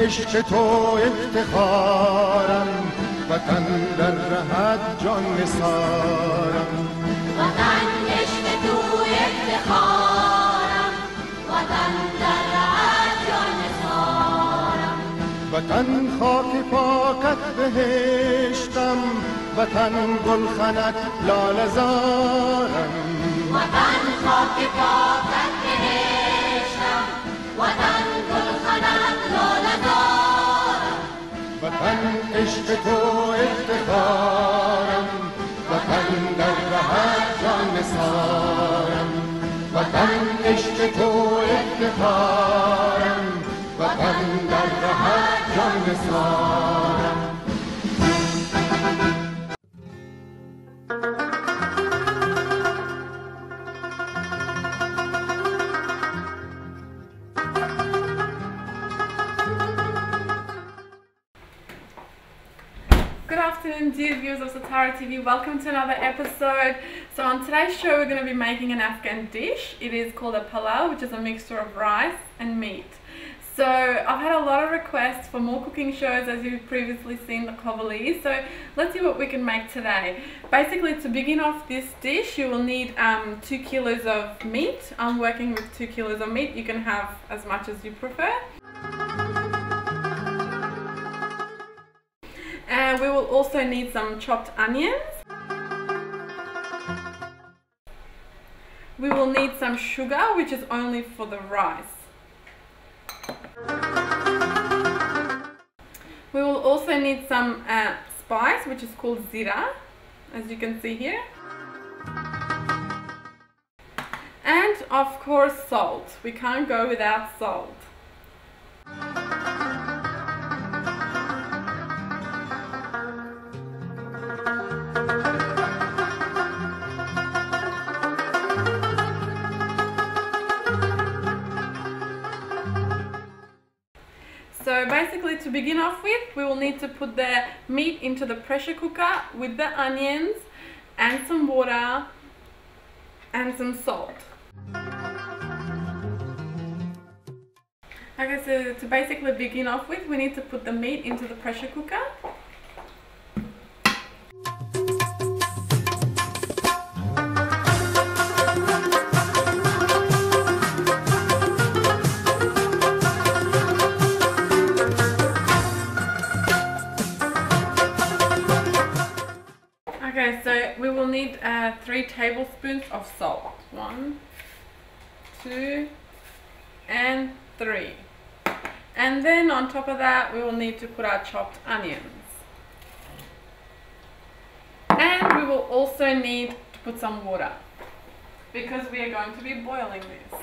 عشق تو افتخارم وطن در رهت جان نثارم وطن عشق تو افتخارم وطن در رهت جان نثارم وطن خاک پاکت بهشتم وطن گلخنت لاله زارم وطن خاک پاکت بهشتم وطن گلخنت لاله زارم وطن عشق تو افتخارم وطن در رهت جان نثارم وطن عشق تو افتخارم وطن در رهت جان نثارم Good afternoon, dear viewers of Sutara TV. Welcome to another episode. So on today's show we're going to be making an Afghan dish. It is called a palaw, which is a mixture of rice and meat. So I've had a lot of requests for more cooking shows, as you've previously seen the Covally. So let's see what we can make today. Basically, to begin off this dish you will need 2 kilos of meat. I'm working with 2 kilos of meat. You can have as much as you prefer. And we will also need some chopped onions. We will need some sugar, which is only for the rice. We will also need some spice, which is called zira, as you can see here. And of course salt. We can't go without salt. So basically, to begin off with, we will need to put the meat into the pressure cooker with the onions and some water and some salt. Okay, so to basically begin off with, we need to put the meat into the pressure cooker. Okay, so we will need 3 tablespoons of salt. 1, 2, and 3. And then on top of that, we will need to put our chopped onions. And we will also need to put some water, because we are going to be boiling this.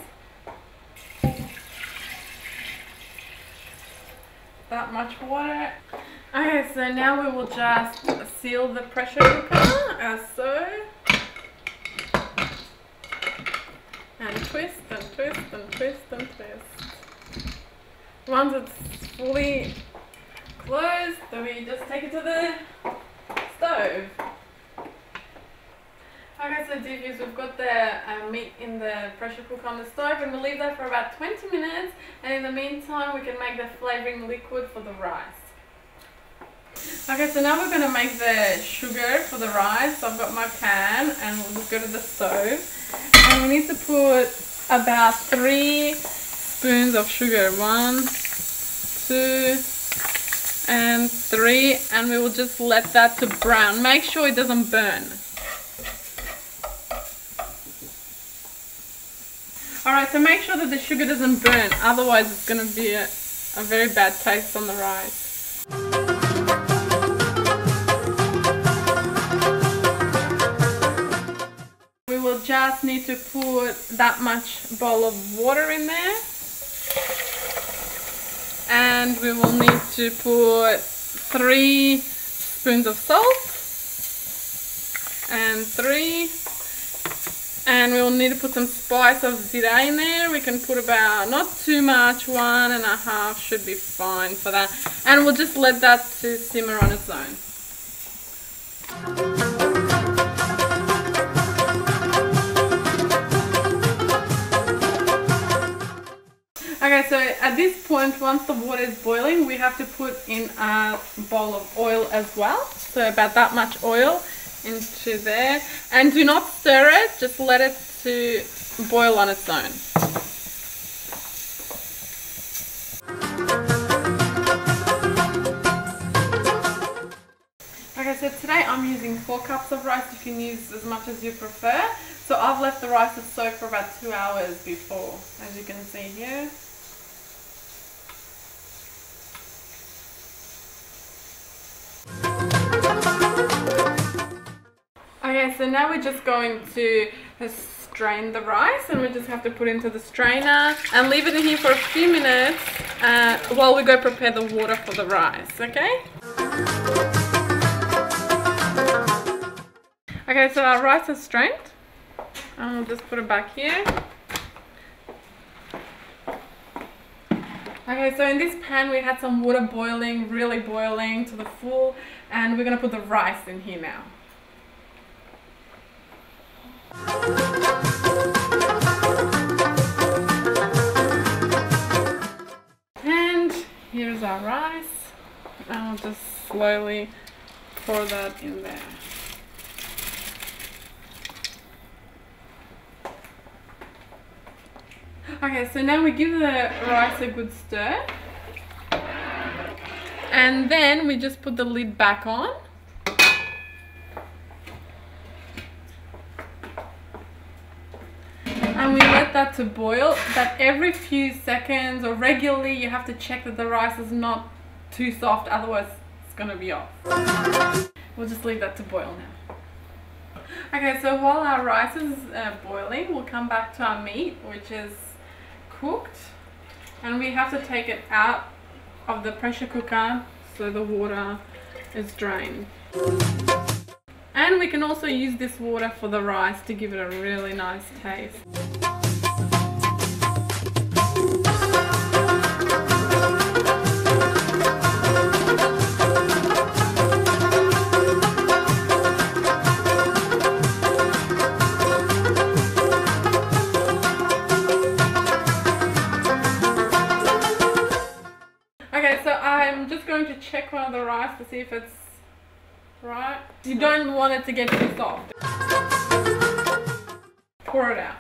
That much water. Okay, so now we will just seal the pressure cooker as so, and twist and twist and twist and twist. Once it's fully closed, then we just take it to the stove. Okay, so dear viewers, we've got the meat in the pressure cooker on the stove, and we'll leave that for about 20 minutes, and in the meantime we can make the flavouring liquid for the rice. Okay, so now we're going to make the sugar for the rice. So I've got my pan, and we'll just go to the stove, and we need to put about 3 spoons of sugar. 1, 2, and 3, and we will just let that to brown. Make sure it doesn't burn. Alright, so make sure that the sugar doesn't burn, otherwise it's going to be a very bad taste on the rice. We will just need to put that much bowl of water in there. And we will need to put 3 spoons of salt. And 3. And we will need to put some spice of zira in there. We can put about, not too much, 1.5 should be fine for that. And we'll just let that to simmer on its own. Okay, Okay, so at this point, once the water is boiling, we have to put in a bowl of oil as well. So about that much oil into there. And do not stir it, just let it to boil on its own. Okay, so today I'm using 4 cups of rice. You can use as much as you prefer. So I've left the rice to soak for about 2 hours before, as you can see here. Okay, so now we're just going to strain the rice, and we just have to put it into the strainer and leave it in here for a few minutes while we go prepare the water for the rice, okay? Okay, so our rice is strained, and we'll just put it back here. Okay, so in this pan we had some water boiling, really boiling to the full, and we're going to put the rice in here now. And here's our rice, and I'll just slowly pour that in there. Okay, so now we give the rice a good stir, and then we just put the lid back on. And we let that to boil, but every few seconds or regularly you have to check that the rice is not too soft, otherwise it's going to be off. We'll just leave that to boil now. Okay, so while our rice is boiling, we'll come back to our meat, which is cooked, and we have to take it out of the pressure cooker so the water is drained. And we can also use this water for the rice to give it a really nice taste. Okay, so I'm just going to check one of the rice to see if it's right. You don't want it to get too soft. Pour it out.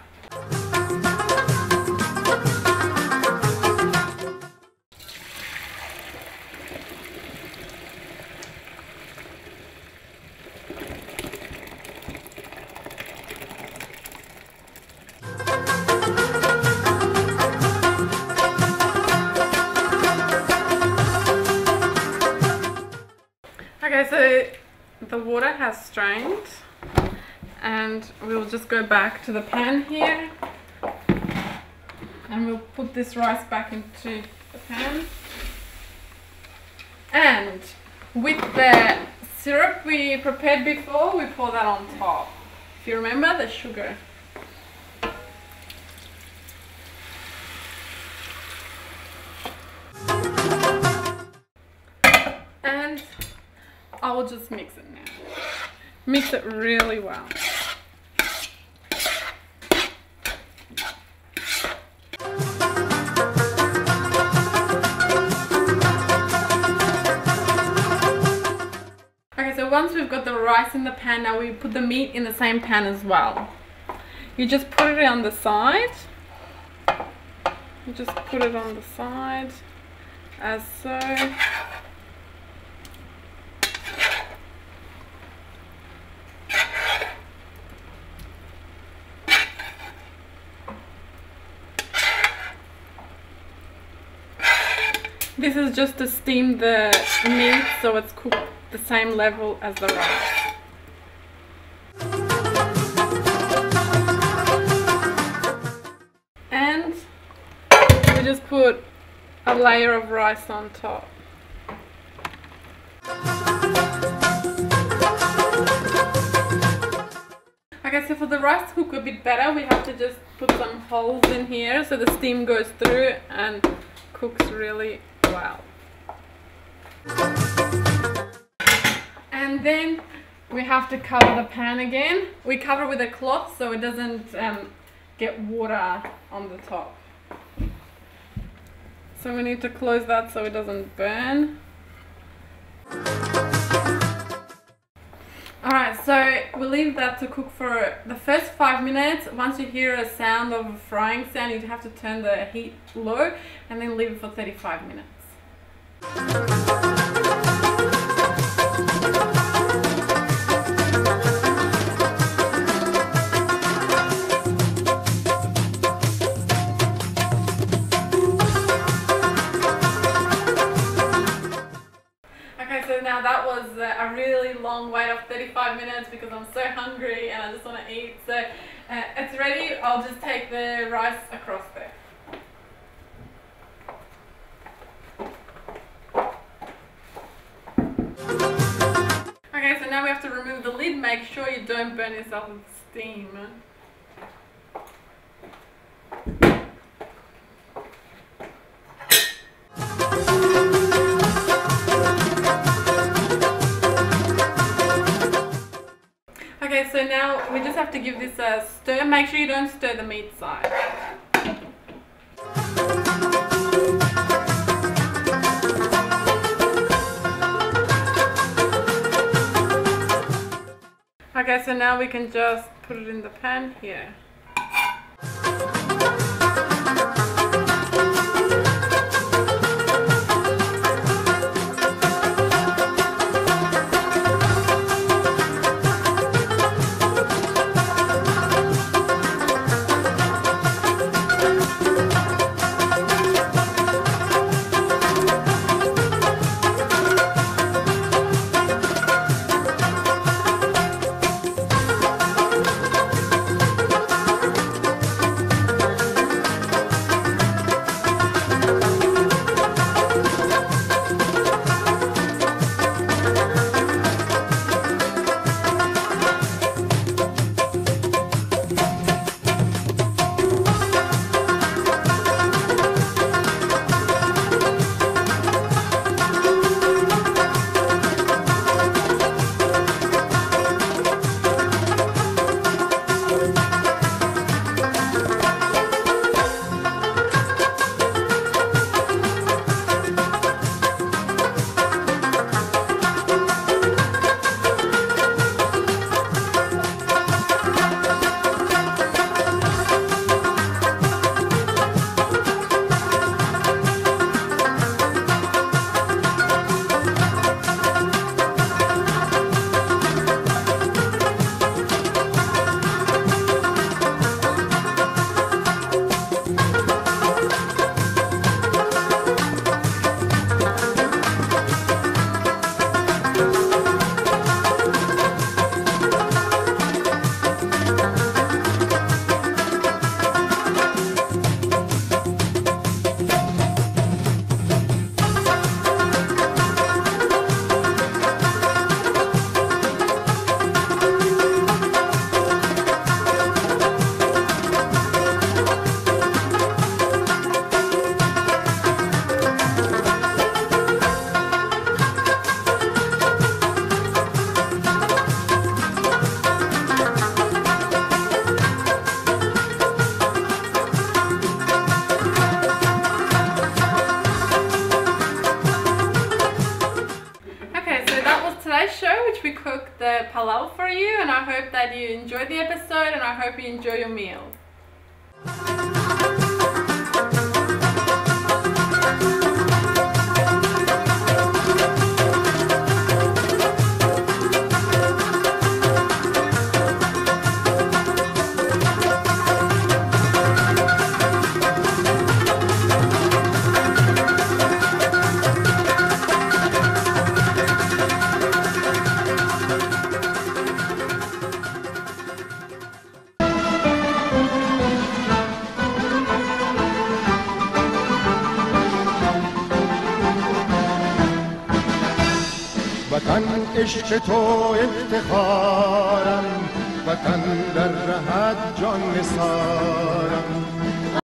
Okay, so the water has strained, and we'll just go back to the pan here, and we'll put this rice back into the pan. And with the syrup we prepared before, we pour that on top. If you remember, the sugar. And I will just mix it now. Mix it really well. Okay, so once we've got the rice in the pan, now we put the meat in the same pan as well. You just put it on the side. You just put it on the side, as so. This is just to steam the meat so it's cooked the same level as the rice. And we just put a layer of rice on top. Okay, so for the rice to cook a bit better, we have to just put some holes in here so the steam goes through and cooks really well. And then we have to cover the pan again. We cover with a cloth so it doesn't get water on the top. So we need to close that so it doesn't burn. Alright, so we'll leave that to cook for the first 5 minutes. Once you hear a sound of a frying sound, you have to turn the heat low and then leave it for 35 minutes. So now that was a really long wait of 35 minutes because I'm so hungry and I just want to eat. So it's ready. I'll just take the rice across there. Okay, so now we have to remove the lid. Make sure you don't burn yourself with steam. Okay, so now we just have to give this a stir. Make sure you don't stir the meat side. Okay, so now we can just put it in the pan here. Which we cooked the palaw for you, and I hope that you enjoyed the episode and I hope you enjoy your meal. وطن عشق تو افتخارم، وطن در رهت جان نثارم.